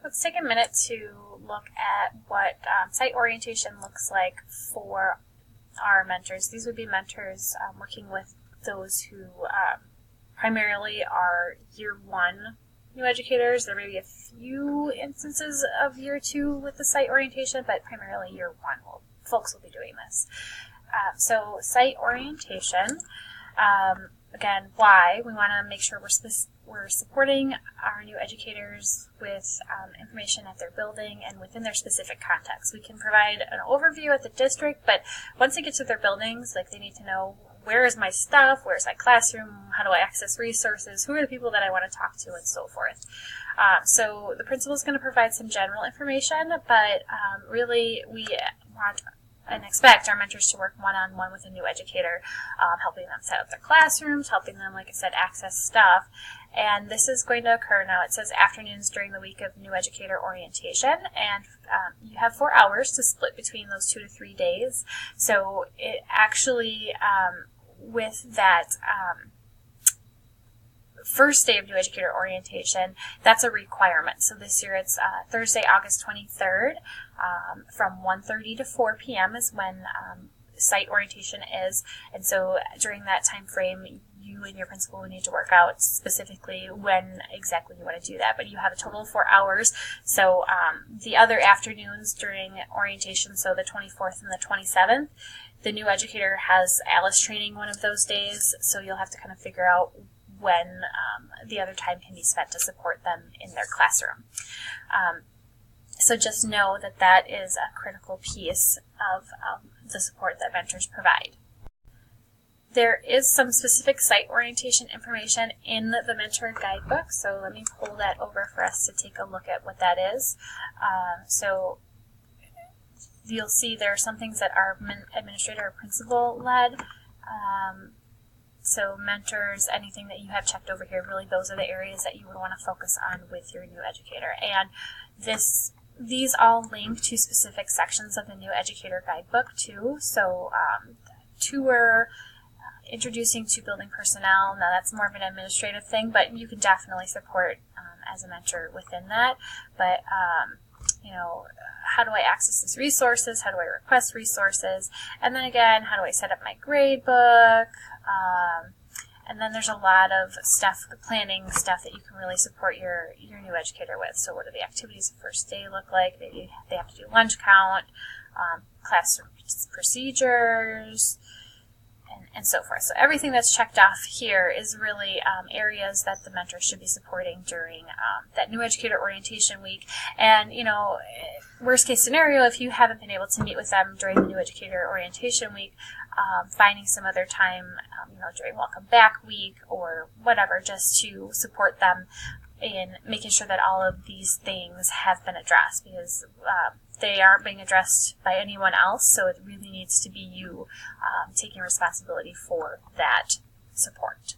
Let's take a minute to look at what site orientation looks like for our mentors. These would be mentors working with those who primarily are year one new educators. There may be a few instances of year two with the site orientation, but primarily year one folks will be doing this. So site orientation, again, why? We want to make sure we're supporting our new educators with information at their building and within their specific context. We can provide an overview at the district, but once they get to their buildings, like they need to know, where is my stuff, where's my classroom, how do I access resources, who are the people that I want to talk to, and so forth. So the principal is going to provide some general information, but really we want and expect our mentors to work one-on-one with a new educator, helping them set up their classrooms, helping them, like I said, access stuff. And this is going to occur now. It says afternoons during the week of new educator orientation, and you have 4 hours to split between those 2 to 3 days. So it actually, with that first day of new educator orientation, that's a requirement. So this year it's Thursday, August 23rd, from 1:30 to 4 p.m. is when site orientation is. And so during that time frame, you and your principal will need to work out specifically when exactly you want to do that. But you have a total of 4 hours. So the other afternoons during orientation, so the 24th and the 27th, the new educator has ALICE training one of those days. So you'll have to kind of figure out when the other time can be spent to support them in their classroom. So just know that that is a critical piece of the support that mentors provide. There is some specific site orientation information in the mentor guidebook, so let me pull that over for us to take a look at what that is. So you'll see there are some things that are administrator or principal led. So mentors, anything that you have checked over here, really those are the areas that you would want to focus on with your new educator. And these all link to specific sections of the new educator guidebook too. So tour, introducing to building personnel, now that's more of an administrative thing, but you can definitely support as a mentor within that. But how do I access these resources? How do I request resources? And then again, how do I set up my grade book? And then there's a lot of stuff, the planning stuff that you can really support your new educator with. So what do the activities of first day look like? Maybe they have to do lunch count, classroom procedures, and so forth. So everything that's checked off here is really areas that the mentor should be supporting during that new educator orientation week. And, worst case scenario, if you haven't been able to meet with them during the new educator orientation week, finding some other time, during welcome back week or whatever, just to support them in making sure that all of these things have been addressed, because they aren't being addressed by anyone else, so it really needs to be you taking responsibility for that support.